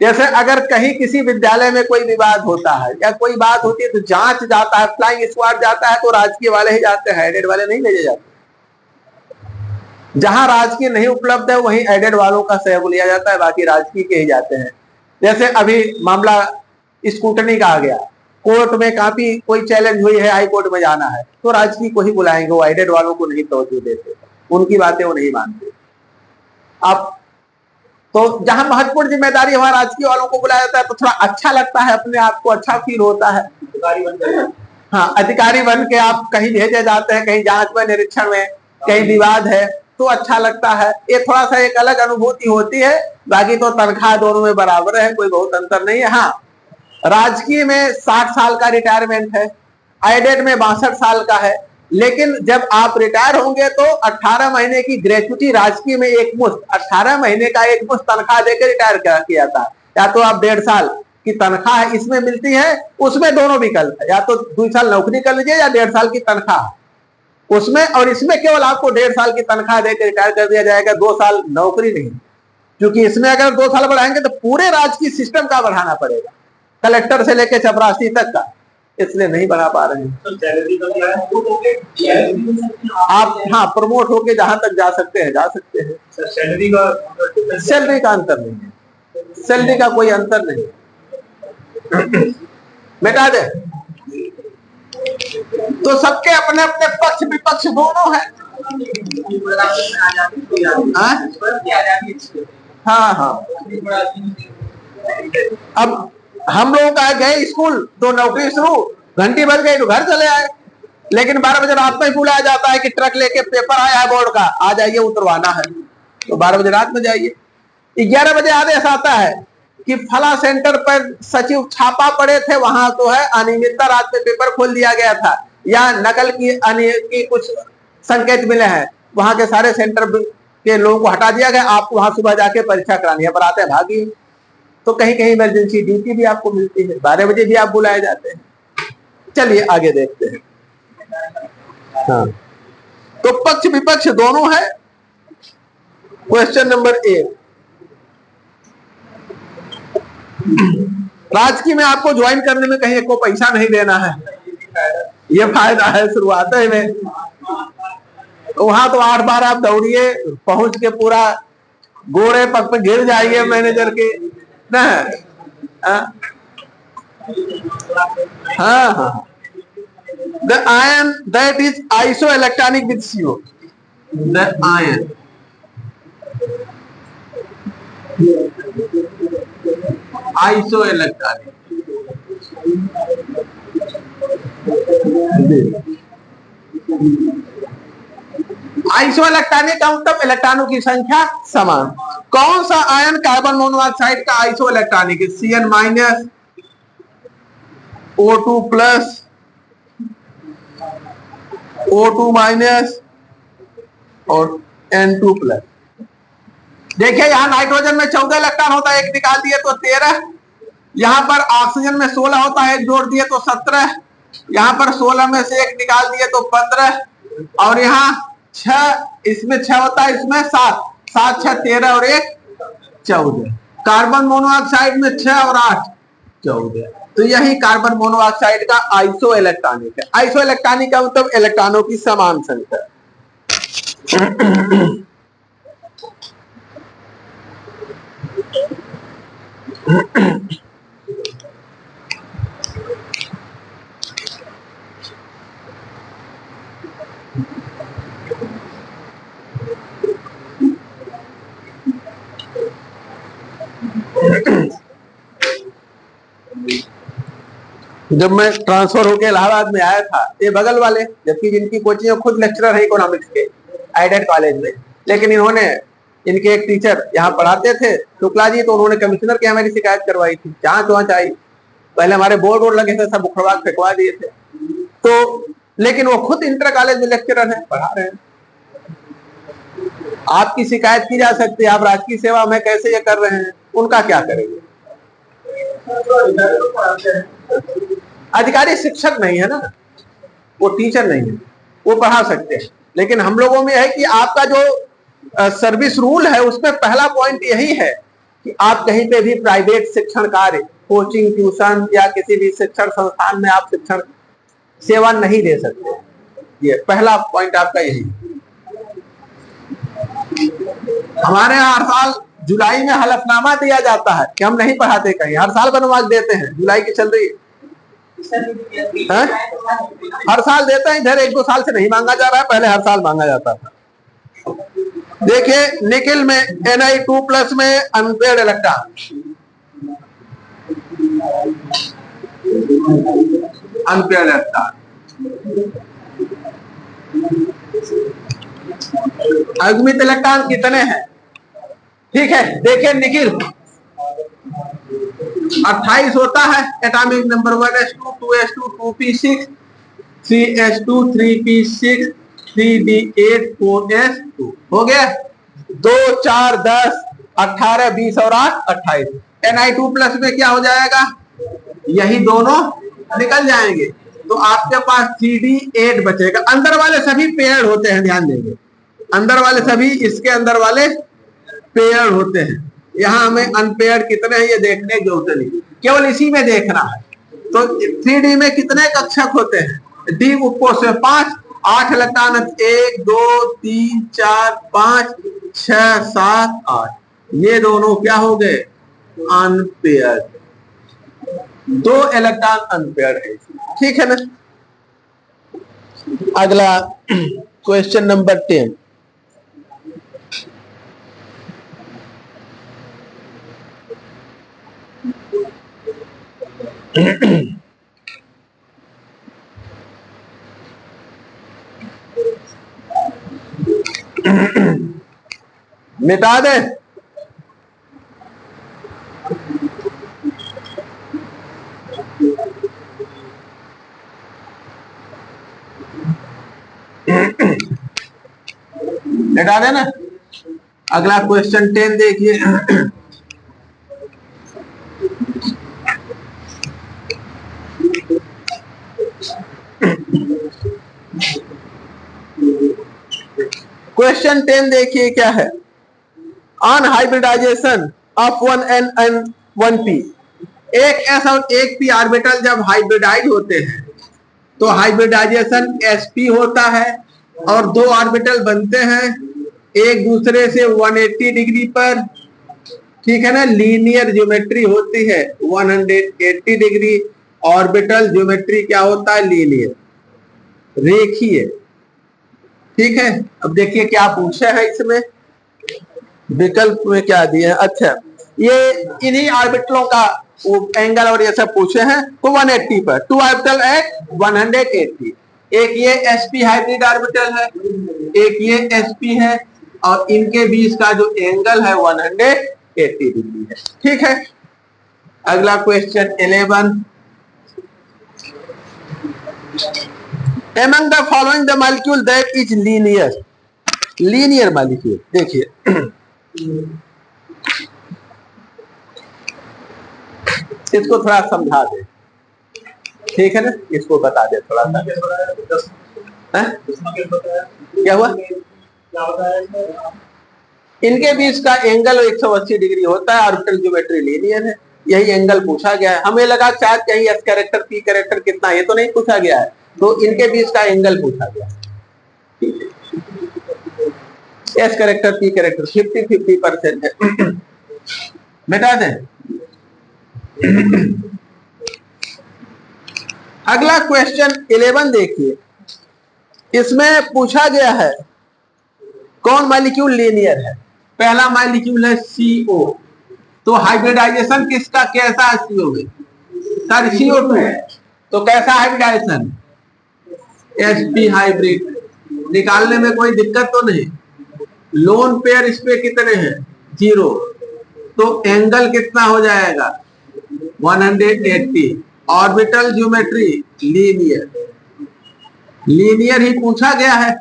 जैसे अगर कहीं किसी विद्यालय में कोई विवाद होता है या कोई बात होती है तो जांच जाता है, फ्लाइंग स्क्वाड जाता है, तो राजकीय वाले ही जाते हैं, एडेड वाले नहीं भेजे जाते। जहां राजकीय नहीं उपलब्ध है वहीं एडेड वालों का सहयोग लिया जाता है, बाकी राजकीय के ही जाते हैं। जैसे अभी मामला स्कूटनी का आ गया, कोर्ट में काफी कोई चैलेंज हुई है, हाई कोर्ट में जाना है, तो राजकीय को ही बुलाएंगे, वो एडेड वालों को नहीं तवज्जो देते, उनकी बातें वो नहीं मानते। आप तो जहां महत्वपूर्ण जिम्मेदारी वहां राजकीय वालों को बुलाया जाता है, तो थोड़ा अच्छा लगता है, अपने आप को अच्छा फील होता है। हाँ, अधिकारी बन के आप कहीं भेजे जाते हैं, कहीं जांच में, निरीक्षण में, कहीं विवाद है तो अच्छा लगता है। ये थोड़ा सा एक अलग अनुभूति होती है। बाकी तो तनख्वाह दोनों में बराबर है, कोई बहुत अंतर नहीं है। हाँ, राजकीय में 60 साल का रिटायरमेंट है, एडेड में 62 साल का है। लेकिन जब आप रिटायर होंगे तो 18 महीने की ग्रेचुटी राजकीय में एक मुश्त, 18 महीने का एक मुश्त तनख्वाह देकर रिटायर किया जाता है। या तो आप 1.5 साल की तनख्वाह इसमें मिलती है, उसमें दोनों विकल्प है, या तो 2 साल नौकरी कर लीजिए या 1.5 साल की तनख्वाह उसमें, और इसमें केवल आपको 1.5 साल की तनख्वाह देकर रिटायर कर दिया जाएगा, 2 साल नौकरी नहीं। क्योंकि इसमें अगर 2 साल बढ़ाएंगे तो पूरे राजकीय सिस्टम का बढ़ाना पड़ेगा, कलेक्टर से लेकर चपरासी तक का, इसलिए नहीं बढ़ा पा रहे हैं। आप हाँ, प्रमोट होके जहां तक जा सकते हैं जा सकते हैं। सैलरी का अंतर नहीं है, सैलरी का कोई अंतर नहीं है। बेटा दे तो सबके अपने अपने पक्ष विपक्ष दोनों है। हाँ हाँ, अब हम लोग गए स्कूल तो नौकरी शुरू, घंटी बज गई तो घर चले आए। लेकिन 12 बजे रात में ही बुलाया जाता है कि ट्रक लेके पेपर आया है बोर्ड का, आ जाइए उतरवाना है, तो 12 बजे रात में जाइए। 11 बजे आदेश आता है कि फला सेंटर पर सचिव छापा पड़े थे, वहां तो है अनियमितता, रात में पेपर खोल दिया गया था या नकल की कुछ संकेत मिले हैं, वहां के सारे सेंटर के लोगों को हटा दिया गया, आपको वहां सुबह जाके परीक्षा करानी है, पर आते हैं भागी। तो कहीं कहीं इमरजेंसी ड्यूटी भी आपको मिलती है, 12 बजे भी आप बुलाए जाते हैं। चलिए आगे देखते हैं। हाँ, तो पक्ष विपक्ष दोनों है। क्वेश्चन नंबर 1, राजकीय में आपको ज्वाइन करने में कहीं को पैसा नहीं देना है, ये फायदा है शुरुआत में। वहां तो 8 बार आप दौड़िए, पहुंच के पूरा गोड़े पग पे गिर जाइए मैनेजर के ना। हाँ हाँ, the iron that is isoelectronic with CO, the iron isoelectronic, isoelectronic का मतलब इलेक्ट्रॉनों की संख्या समान। कौन सा आयन कार्बन मोनोऑक्साइड का आइसोइलेक्ट्रॉनिक है? Cn minus, O2 plus, O2 minus और N2 प्लस। देखिए यहां नाइट्रोजन में 14 इलेक्ट्रॉन होता है, एक निकाल दिए तो 13। यहां पर ऑक्सीजन में 16 होता है, एक जोड़ दिए तो 17। यहां पर 16 में से एक निकाल दिए तो 15, और यहाँ 6, इसमें 6 होता है, इसमें 7, 7 6 13 और 1 14। कार्बन मोनोऑक्साइड में 6 और 8 14। तो यही कार्बन मोनोऑक्साइड का आइसो इलेक्ट्रॉनिक है। आइसो इलेक्ट्रॉनिक का मतलब इलेक्ट्रॉनों की समान संख्या। जब मैं ट्रांसफर होकर इलाहाबाद में आया था, ये बगल वाले, जबकि जिनकी कोचिंग खुद लेक्चरर है इकोनॉमिक्स के एडेड कॉलेज में, लेकिन इन्होंने, इनके एक टीचर यहाँ पढ़ाते थे शुक्ला जी, तो उन्होंने कमिश्नर के यहाँ मेरी शिकायत करवाई थी, जांच वांच आई, पहले हमारे बोर्ड वोर्ड लगे थे, सब उखड़वा फेंकवा दिए थे। तो लेकिन वो खुद इंटर कॉलेज में लेक्चरर है, पढ़ा रहे हैं। आपकी शिकायत की जा सकती है, आप राजकीय सेवा में कैसे ये कर रहे हैं, उनका क्या करेंगे? अधिकारी शिक्षक नहीं है ना, वो टीचर नहीं है, वो पढ़ा सकते हैं। लेकिन हम लोगों में है कि आपका जो सर्विस रूल है उसमें पहला पॉइंट यही है कि आप कहीं पे भी प्राइवेट शिक्षण कार्य, कोचिंग, ट्यूशन या किसी भी शिक्षण संस्थान में आप शिक्षण सेवा नहीं दे सकते। ये पहला पॉइंट आपका यही। हमारे यहाँ हर साल जुलाई में हलफनामा दिया जाता है कि हम नहीं पढ़ाते कहीं, हर साल बनवास देते हैं, जुलाई की चल रही है, हर साल देते हैं। इधर 1-2 साल से नहीं मांगा जा रहा है, पहले हर साल मांगा जाता था। देखिए निकिल में Ni2+ में अनपेड इलेक्ट्रॉन, अनपेड इलेक्ट्रॉन, अगमित इलेक्ट्रॉन कितने हैं? ठीक है, देखिए निकिल 28 होता है, atomic number 1s2 2s2 2p6 3s2 3p6 3d8 4s2 हो गया। 2 4 10 18 20 और 8 28। Ni2+ में क्या हो जाएगा? यही दोनों निकल जाएंगे, तो आपके पास 3d8 बचेगा। अंदर वाले सभी पेयर्ड होते हैं, ध्यान देंगे, अंदर वाले सभी इसके अंदर वाले पेयर्ड होते हैं। यहाँ हमें अनपेयर्ड कितने हैं ये देखने की जरूरत नहीं, केवल इसी में देखना है। तो 3D में कितने कक्षक होते हैं? डी ऊपर से 5, 8 इलेक्ट्रॉन, 1 2 3 4 5 6 7 8, ये दोनों क्या हो गए? अनपेयर्ड। 2 इलेक्ट्रॉन अनपेयर्ड है, ठीक है ना। अगला क्वेश्चन नंबर 10। मिटा दे। मिटा देना। अगला क्वेश्चन 10 देखिए। क्वेश्चन 10 देखिए क्या है। On hybridisation of 1n and 1p, एक s और एक p ऑर्बिटल जब हाइब्रिडाइज होते हैं तो हाइब्रिडाइजेशन sp होता है और 2 ऑर्बिटल बनते हैं एक दूसरे से 180 डिग्री पर, ठीक है ना। लीनियर ज्योमेट्री होती है 180 डिग्री। ऑर्बिटल ज्योमेट्री क्या होता है? लीनियर, रेखीय, ठीक है। अब देखिए क्या पूछा है इसमें, विकल्प में क्या दिए हैं। अच्छा, ये इन्हीं ऑर्बिटलों का एंगल और ये सब पूछे हैं, तो 180 पर 2 ऑर्बिटल एट 180। एक ये sp हाइब्रिड ऑर्बिटल है, एक ये sp है, और इनके बीच का जो एंगल है 180 डिग्री है, ठीक है। अगला question 11। Among the following the molecule that is linear, linear molecule, देखिए इसको थोड़ा समझा दे, ठीक है ना, इसको बता दे थोड़ा सा। क्या हुआ? इनके बीच का एंगल 180 डिग्री होता है, ऑर्बिटल ज्योमेट्री लीनियर है, यही एंगल पूछा गया है। हमें लगा शायद कहीं एस कैरेक्टर पी कैरेक्टर कितना, ये तो नहीं पूछा गया है, तो इनके बीच का एंगल पूछा गया है, ठीक है। एस कैरेक्टर पी कैरेक्टर 50-50% है। मिटा दें। अगला क्वेश्चन 11 देखिए, इसमें पूछा गया है कौन मॉलिक्यूल लीनियर है। पहला मॉलिक्यूल है CO, तो हाइब्रिडाइजेशन किसका कैसा है? CO में, सर CO2 है, तो कैसा हाइब्रिडाइजेशन, sp हाइब्रिड। निकालने में कोई दिक्कत तो नहीं। लोन पेयर इस पे कितने हैं, 0, तो एंगल कितना हो जाएगा 180। ऑर्बिटल ज्योमेट्री लीनियर, लीनियर ही पूछा गया है।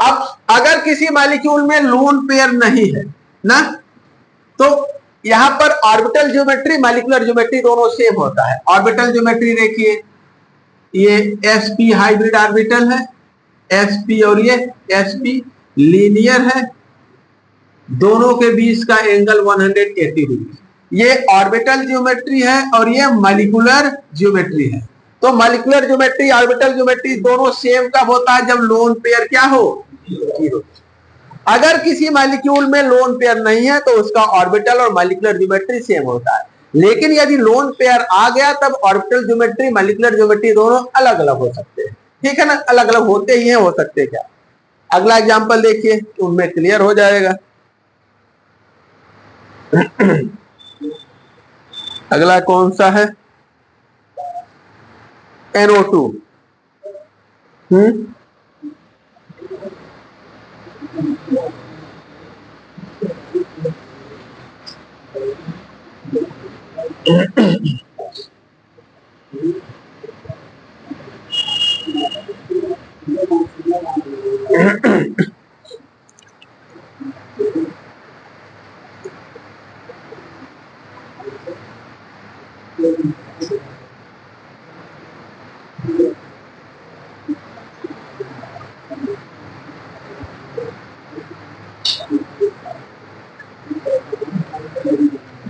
अब अगर किसी मॉलिक्यूल में लोन पेयर नहीं है ना, तो यहां पर ऑर्बिटल ज्योमेट्री मॉलिक्यूलर ज्योमेट्री दोनों सेम होता है। ऑर्बिटल ज्योमेट्री देखिए, ये sp हाइब्रिड ऑर्बिटल है, sp और ये sp लीनियर है, दोनों के बीच का एंगल 180 डिग्री। ये ऑर्बिटल ज्योमेट्री है और ये मॉलिक्यूलर ज्योमेट्री है। तो मॉलिक्यूलर ज्योमेट्री ऑर्बिटल ज्योमेट्री दोनों सेम कब होता है, जब लोन पेयर क्या हो, 0। अगर किसी मॉलिक्यूल में लोन पेयर नहीं है तो उसका ऑर्बिटल और मॉलिक्यूलर ज्योमेट्री सेम होता है। लेकिन यदि लोन पेयर आ गया तब ऑर्बिटल ज्योमेट्री मॉलिक्यूलर ज्योमेट्री दोनों अलग अलग हो सकते हैं, ठीक है ना, अलग अलग होते ही हैं, हो सकते क्या। अगला एग्जांपल देखिए, उनमें क्लियर हो जाएगा। अगला कौन सा है, NO2।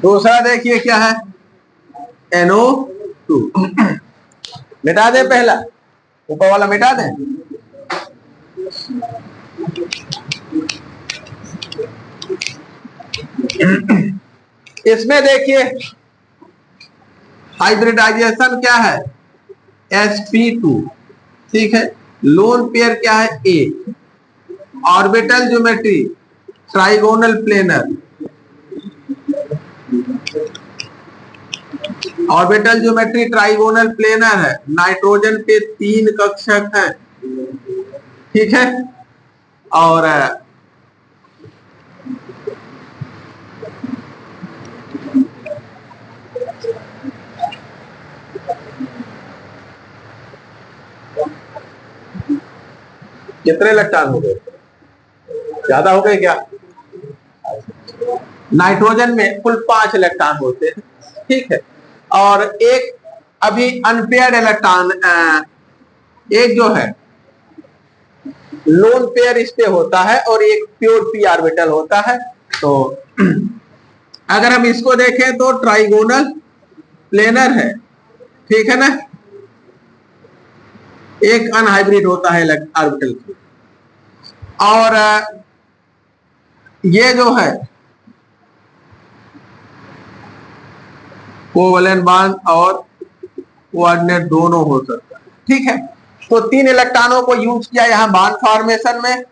दूसरा देखिए क्या है, NO2। मिटा दे, पहला ऊपर वाला मिटा दे। इसमें देखिए हाइब्रिडाइजेशन क्या है, sp2, ठीक है। लोन पेयर क्या है, A। Orbital geometry trigonal planar, orbital geometry trigonal planar है। नाइट्रोजन पे 3 कक्षक है, ठीक है। और कितने इलेक्ट्रॉन हो गए, ज्यादा हो गए क्या। नाइट्रोजन में कुल 5 इलेक्ट्रॉन होते हैं, ठीक है। और एक अभी अनपेयर्ड इलेक्ट्रॉन, एक जो है लोन पेयर इस पे होता है और एक प्योर p ऑर्बिटल होता है। तो अगर हम इसको देखें तो ट्राइगोनल प्लेनर है, ठीक है ना, एक अनहाइब्रिड होता है ऑर्बिटल। और ये जो है कोवलेंट बॉन्ड और कोऑर्डिनेट दोनों हो सकता है, ठीक है। तो 3 इलेक्ट्रॉनों को यूज किया यहां बॉन्ड फॉर्मेशन में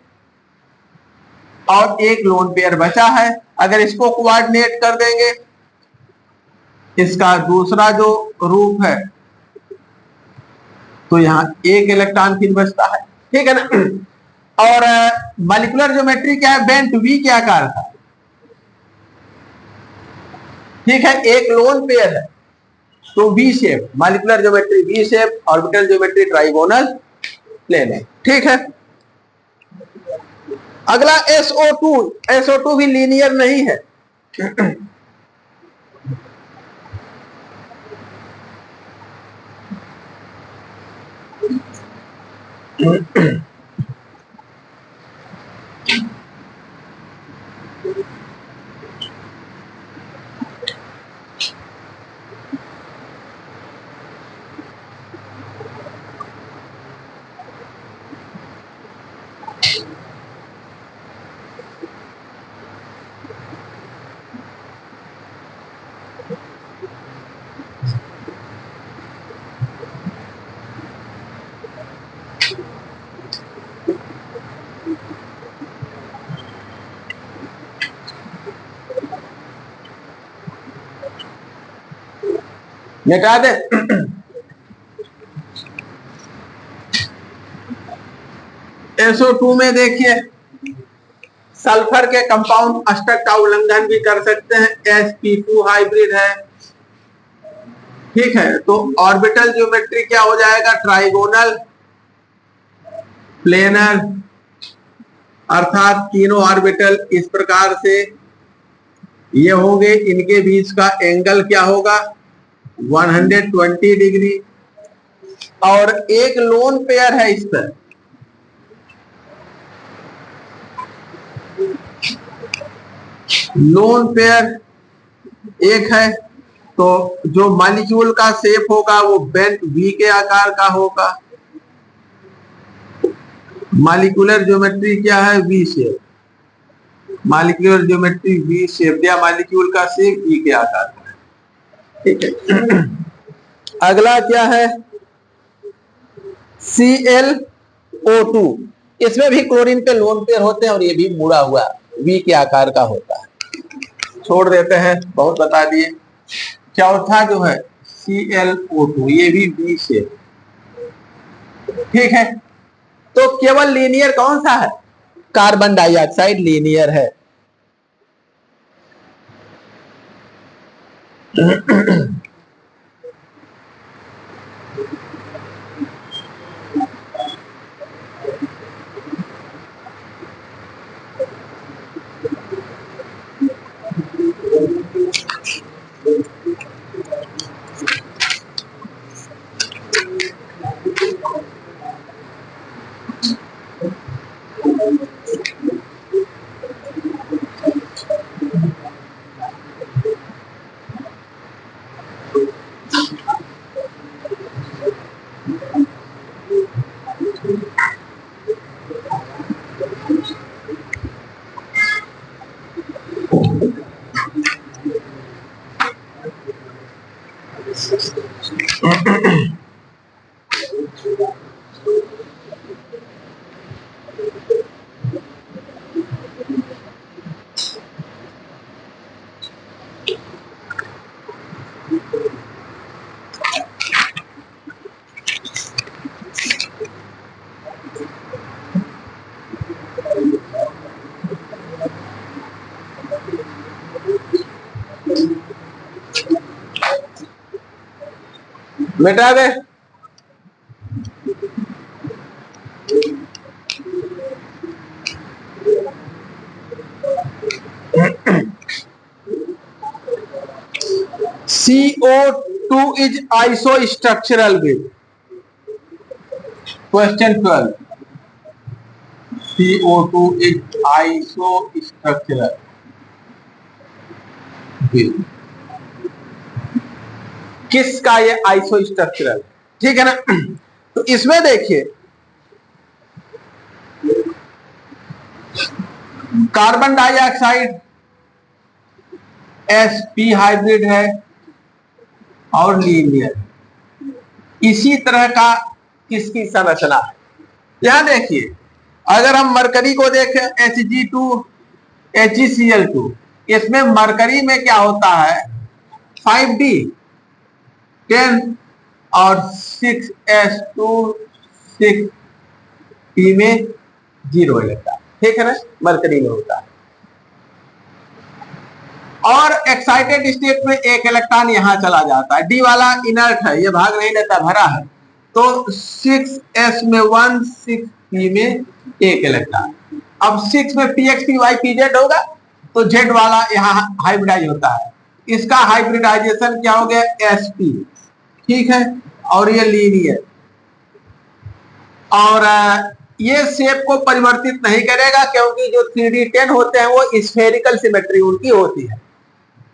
और एक लोन पेयर बचा है। अगर इसको कोऑर्डिनेट कर देंगे, इसका दूसरा जो रूप है, तो यहां एक इलेक्ट्रॉन फिर बचता है, ठीक है ना। और मॉलिक्यूलर ज्योमेट्री क्या है, बेंट वी के आकार का, ठीक है। एक लोन पेयर है तो V shape, molecular geometry V shape, orbital geometry trigonal plane है, ठीक है। अगला SO2, SO2 भी लीनियर नहीं है। मिटा दे। SO2 में देखिए सल्फर के कंपाउंड अष्टक का उल्लंघन भी कर सकते हैं, sp2 हाइब्रिड है। ठीक है, तो ऑर्बिटल ज्योमेट्री क्या हो जाएगा, ट्राइगोनल, प्लेनर, अर्थात तीनों ऑर्बिटल इस प्रकार से ये होंगे, इनके बीच का एंगल क्या होगा 120 डिग्री। और एक लोन पेयर है इस पर, लोन पेयर एक है, तो जो मॉलिक्यूल का शेप होगा वो बेंट वी के आकार का होगा। मॉलिक्यूलर ज्योमेट्री क्या है, we shape. Molecular geometry V shape, या मॉलिक्यूल का शेप वी के आकार का है। ठीक है, अगला क्या है, ClO2। इसमें भी क्लोरीन के लोन पेयर होते हैं और ये भी मुड़ा हुआ वी के आकार का होता है। छोड़ देते हैं, बहुत बता दिए। चौथा जो है ClO2, ये भी वी शेप। ठीक है, तो केवल लीनियर कौन सा है, कार्बन डाइऑक्साइड लीनियर है। मिटा दे। CO2 is isostructural with question 12। CO2 is isostructural with, किसका ये आइसोस्ट्रक्चरल, ठीक है ना। तो इसमें देखिए कार्बन डाइऑक्साइड sp हाइब्रिड है और लीनियर, इसी तरह का किसकी संरचना है। यहां देखिए अगर हम मरकरी को देखें Hg2 HgCl2, इसमें मरकरी में क्या होता है 5d 10 और 6s2 6p में 0 इलेक्ट्रॉन, ठीक है ना, मरकरी में होता है। और एक्साइटेड स्टेट में एक इलेक्ट्रॉन यहां चला जाता है, डी वाला इनर्ट है, ये भाग नहीं लेता, भरा है, तो 6s में 1 6p में एक इलेक्ट्रॉन। अब 6 में px py pz होगा, तो z वाला यहाँ हाइब्रिडाइज होता है, इसका हाइब्रिडाइजेशन क्या हो गया sp, ठीक है, और ये लीनियर। और ये शेप को परिवर्तित नहीं करेगा क्योंकि जो 3d10 होते हैं वो स्फेरिकल सिमेट्री उनकी होती है,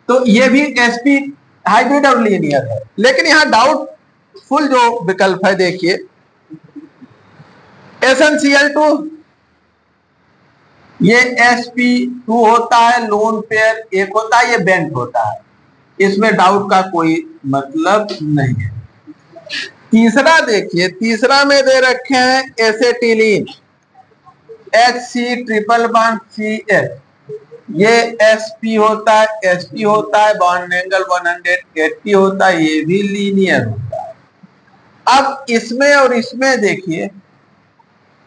तो ये भी sp हाइब्रिड और लीनियर है। लेकिन यहाँ डाउटफुल जो विकल्प है देखिए SnCl2, ये sp2 होता है, लोन पेयर एक होता है, ये बेंट होता है, इसमें डाउट का कोई मतलब नहीं है। तीसरा देखिए, तीसरा में दे रखे हैं acetylene HC triple bond CH, ये sp होता है, sp होता है, बॉन्ड एंगल 180 होता है, ये भी लीनियर होता है। अब इसमें और इसमें देखिए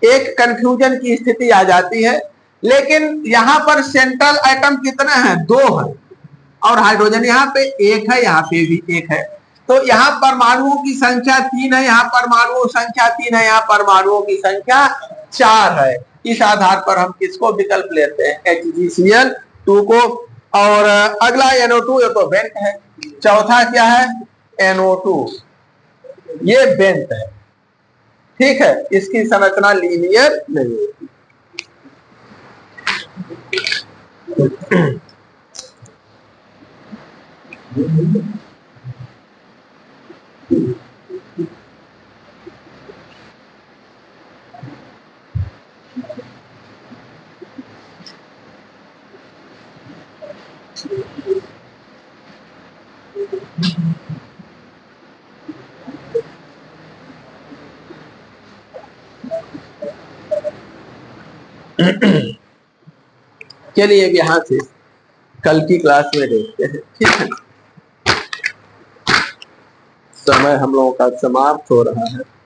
एक कंफ्यूजन की स्थिति आ जाती है, लेकिन यहां पर सेंट्रल एटम कितने हैं? 2 है, और हाइड्रोजन यहाँ पे 1 है, यहाँ पे भी 1 है, तो यहाँ परमाणुओं की संख्या 3 है, यहाँ परमाणुओं संख्या 3 है, यहाँ परमाणुओं की संख्या 4 है। इस आधार पर हम किसको विकल्प लेते हैं? HgCl2 को। और अगला NO2, ये तो बेंट है। चौथा क्या है? NO2, ये बेंट है, ठीक है, इसकी संरचना लीनियर नहीं होती। चलिए यहां से कल की क्लास में देखते हैं, ठीक है। समय हम लोगों का समाप्त हो रहा है।